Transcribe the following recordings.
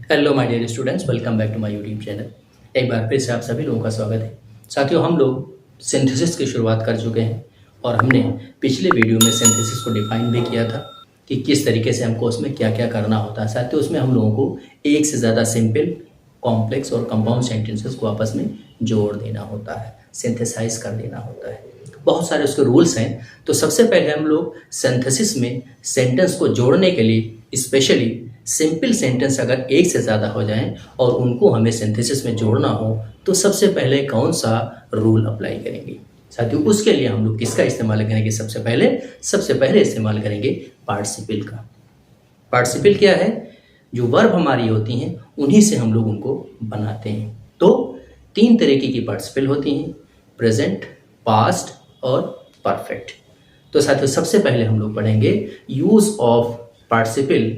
Hello my dear students, welcome back to my YouTube channel. एक बार फिर से आप सभी लोगों का स्वागत है। साथियों, हम लोग सिंथेसिस की शुरुआत कर चुके हैं और हमने पिछले वीडियो में सिंथेसिस को डिफाइन भी किया था कि किस तरीके से हमको उसमें क्या क्या करना होता है। साथियों, उसमें हम लोगों को एक से ज़्यादा सिंपल, कॉम्प्लेक्स और कंपाउंड सेंटेंसेस को आपस में जोड़ देना होता है, सिंथेसाइज कर देना होता है। बहुत सारे उसके रूल्स हैं। तो सबसे पहले हम लोग सिंथेसिस में सेंटेंस को जोड़ने के लिए स्पेशली सिंपल सेंटेंस अगर एक से ज़्यादा हो जाएं और उनको हमें सिंथेसिस में जोड़ना हो तो सबसे पहले कौन सा रूल अप्लाई करेंगे। साथियों, उसके लिए हम लोग किसका इस्तेमाल करेंगे? सबसे पहले इस्तेमाल करेंगे पार्टिसिपल का। पार्टिसिपल क्या है? जो वर्ब हमारी होती हैं उन्हीं से हम लोग उनको बनाते हैं। तो 3 तरीके की पार्टिसिपल होती हैं, प्रेजेंट, पास्ट और परफेक्ट। तो साथियों, सबसे पहले हम लोग पढ़ेंगे यूज ऑफ पार्टिसिपल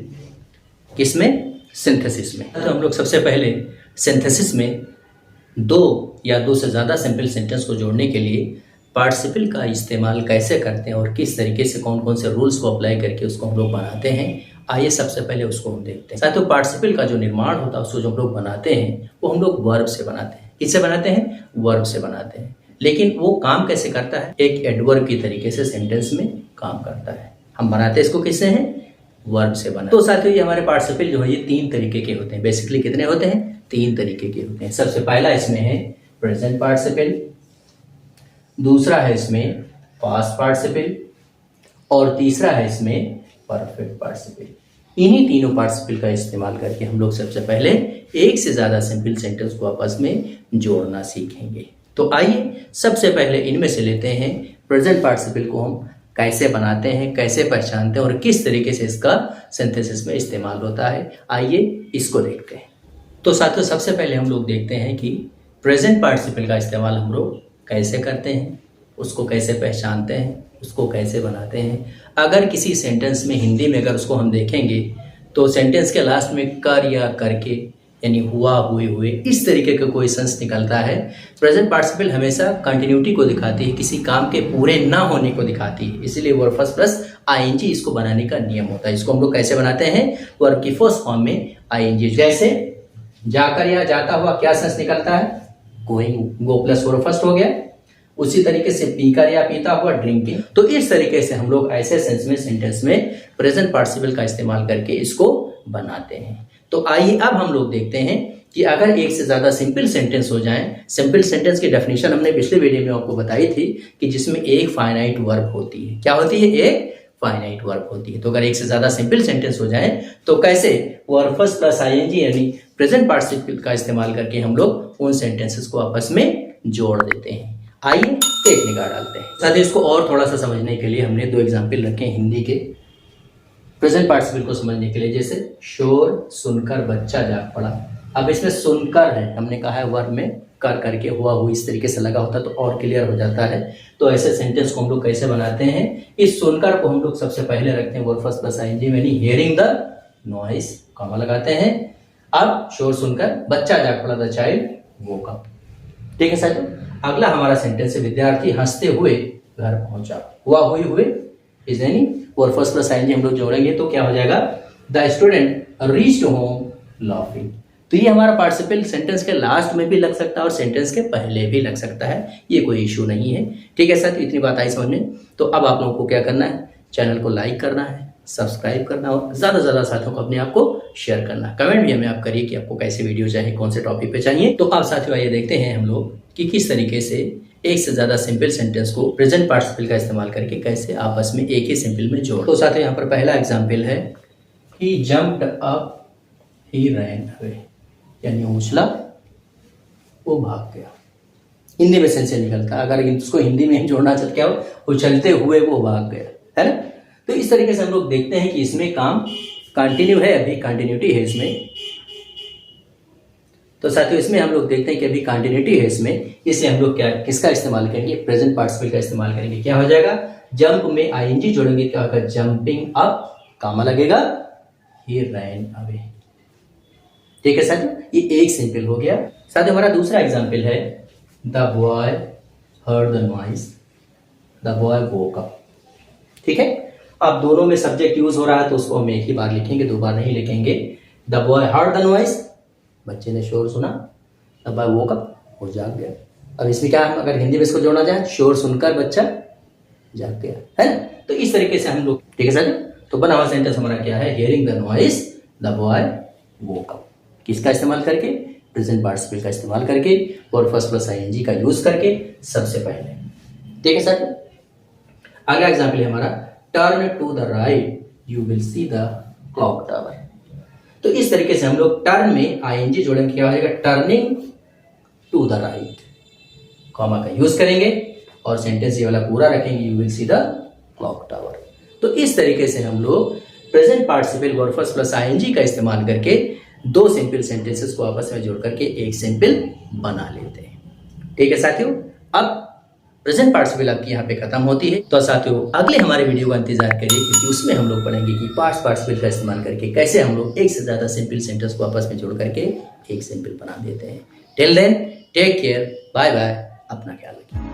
किसमें? सिंथेसिस में। तो हम लोग सबसे पहले सिंथेसिस में 2 या 2 से ज़्यादा सिंपल सेंटेंस को जोड़ने के लिए पार्टिसिपल का इस्तेमाल कैसे करते हैं और किस तरीके से कौन कौन से रूल्स को अप्लाई करके उसको हम लोग बनाते हैं, आइए सबसे पहले उसको हम देखते हैं। साथियों, पार्टिसिपल का जो निर्माण होता है उसको जो हम लोग बनाते हैं वो हम लोग वर्ब से बनाते हैं। किससे बनाते हैं? वर्ब से बनाते हैं। लेकिन वो काम कैसे करता है? एक एडवर्ब की तरीके से सेंटेंस में काम करता है। हम बनाते हैं इसको किससे हैं? वर्ब से बना। तो साथियों, ये हमारे पार्टिसिपल जो है ये 3 तरीके के होते हैं। बेसिकली कितने होते हैं? 3 तरीके के होते हैं। सबसे पहला इसमें है प्रेजेंट पार्टिसिपल, दूसरा है इसमें पास्ट पार्टिसिपल और तीसरा है इसमें परफेक्ट पार्टिसिपल। इन्हीं तीनों पार्टिसिपल का इस्तेमाल करके हम लोग सबसे पहले एक से ज्यादा सिंपल सेंटेंस को आपस में जोड़ना सीखेंगे। तो आइए सबसे पहले इनमें से लेते हैं प्रेजेंट पार्टिसिपल को हम कैसे बनाते हैं, कैसे पहचानते हैं और किस तरीके से इसका सिंथेसिस में इस्तेमाल होता है। आइए इसको देखते हैं। तो साथियों, सबसे पहले हम लोग देखते हैं कि प्रेजेंट पार्टिसिपल का इस्तेमाल हम लोग कैसे करते हैं, उसको कैसे पहचानते हैं, उसको कैसे बनाते हैं। अगर किसी सेंटेंस में हिंदी में अगर उसको हम देखेंगे तो सेंटेंस के लास्ट में कर या करके यानी हुआ, हुए, हुए, इस तरीके का कोई सेंस निकलता है। प्रेजेंट पार्टिसिपल हमेशा कंटिन्यूटी को दिखाती है, किसी काम के पूरे ना होने को दिखाती है। इसीलिए वर्ब फर्स्ट प्लस आईएनजी इसको बनाने का नियम होता है। इसको हम लोग कैसे बनाते हैं? वर्ब की फर्स्ट फॉर्म में आईएनजी। जैसे जाकर या जाता हुआ क्या सेंस निकलता है? गोइंग, गो प्लस वर्ब फर्स्ट हो गया। उसी तरीके से पीकर या पीता हुआ ड्रिंकिंग। तो इस तरीके से हम लोग ऐसे सेंस में सेंटेंस में प्रेजेंट पार्टिसिपल का इस्तेमाल करके इसको बनाते हैं। तो आइए अब हम लोग देखते हैं कि अगर एक से ज्यादा सिंपल सेंटेंस हो जाएं। सिंपल सेंटेंस की डेफिनेशन हमने पिछले वीडियो में आपको बताई थी कि जिसमें एक फाइनाइट वर्ब होती है। क्या होती है? एक फाइनाइट वर्ब होती है। तो अगर एक से ज्यादा सिंपल सेंटेंस हो जाए तो कैसे वर्ब फर्स्ट प्लस आईएनजी यानी प्रेजेंट पार्टिसिपल का इस्तेमाल करके हम लोग उन सेंटेंसेस को आपस में जोड़ देते हैं। आइए एक निगाह डालते हैं। साथियों, इसको और थोड़ा सा समझने के लिए हमने 2 एग्जाम्पल रखे हैं हिंदी के प्रेजेंट पार्टिसिपल को समझने के लिए। जैसे शोर सुनकर बच्चा जाग पड़ा। अब इसमें सुनकर है, हमने कहा है वर्ब में कर करके हुआ हुई इस तरीके से लगा होता तो और क्लियर हो जाता है। तो ऐसे सेंटेंस को हम लोग कैसे बनाते हैं? इस सुनकर को हम लोग सबसे पहले रखते हैं वर्ब फर्स्ट प्लस आईएनजी यानी हियरिंग द नॉइस, कॉमा लगाते हैं। अब शोर सुनकर बच्चा जाग पड़ा, द चाइल्ड वोक अप। ठीक है साथियों, अगला हमारा सेंटेंस है विद्यार्थी हंसते हुए घर पहुंचा। हुआ, हुई, हुए इज यानी और फर्स्ट प्लस आईएनजी हम लोग जोड़ेंगे तो क्या हो जाएगा? The student reached home laughing. तो ये हमारा पार्टिसिपल सेंटेंस के लास्ट में भी लग सकता है और सेंटेंस के पहले भी लग सकता है, ये कोई इशू नहीं है। ठीक है साथियों, इतनी बात आई समझ में। तो अब आप लोगों को क्या करना है? चैनल को लाइक करना है, सब्सक्राइब करना और ज्यादा से ज्यादा साथियों को अपने आप को शेयर करना। कमेंट भी हमें आप करिए कि आपको कैसे वीडियो चाहिए, कौन से टॉपिक पे चाहिए। तो अब साथियों आइए देखते हैं हम लोग कि किस तरीके से एक से ज्यादा सिंपल सेंटेंस को प्रेजेंट पार्टिसिपल का इस्तेमाल करके कैसे आपस में एक ही सिंपल में जोड़। तो साथियों, यहाँ पर पहला एग्जाम्पल है ही जंप्ड अप ही रैन अवे, यानी उछला वो भाग गया। हिंदी में सेंस निकलता है। अगर इसको हिंदी में जोड़ना चाहते क्या हो? उछलते हुए वो भाग गया, है ना। तो इस तरीके से हम लोग देखते हैं कि इसमें काम कंटिन्यू है, अभी कंटिन्यूटी है इसमें। तो साथियों, इसमें हम लोग देखते हैं कि अभी कंटिन्यूटी है इसमें, इसलिए हम लोग क्या किसका इस्तेमाल करेंगे? प्रेजेंट पार्टिसिपल का इस्तेमाल करेंगे। क्या हो जाएगा? जंप में आईएनजी जोड़ेंगे, क्या होगा? जंपिंग अप, कामा लगेगा, ही रैन अवे। ठीक है साथियों, ये एक सिंपल हो गया। साथियों, हमारा दूसरा एग्जाम्पल है the boy heard the noise, the boy woke up. ठीक है, अब दोनों में सब्जेक्ट यूज हो रहा है तो उसको हम एक ही बार लिखेंगे, 2 बार नहीं लिखेंगे। The boy heard the noise, बच्चे ने शोर सुना, द बॉय वोक अप, वो जाग गया। अब इसमें क्या है, अगर हिंदी में इसको जोड़ना जाए, शोर सुनकर बच्चा जाग गया, है ना। तो इस तरीके से हम लोग, ठीक है सर। तो बना हुआ सेंटेंस हमारा क्या है, hearing the noise the boy woke up. किसका इस्तेमाल करके, प्रेजेंट पार्टिसिपल का इस्तेमाल करके और फर्स्ट प्लस आईएनजी का यूज करके सबसे पहले, ठीक है सर। अगला एग्जाम्पल है हमारा, turn to the right you will see the clock tower. तो इस तरीके से हम लोग टर्न में आईएनजी जोड़ेंगे, क्या हो जाएगा, turning to the right, comma का यूज करेंगे और सेंटेंस ये वाला पूरा रखेंगे, you will see the clock tower. तो इस तरीके से हम लोग present participle verb first plus ING का इस्तेमाल करके दो सिंपल सेंटेंसेस को आपस में जोड़ करके एक सिंपल बना लेते हैं, ठीक है साथियों। अब प्रेजेंट पार्टिसिपल आपकी यहाँ पे खत्म होती है। तो साथियों अगले हमारे वीडियो का इंतजार करिए, क्योंकि उसमें हम लोग पढ़ेंगे कि पास्ट पार्टिसिपल का इस्तेमाल करके कैसे हम लोग एक से ज्यादा सिंपल सेंटेंस को आपस में जोड़ करके एक सिंपल बना देते हैं। Till then take care, bye bye, अपना ख्याल रखिए।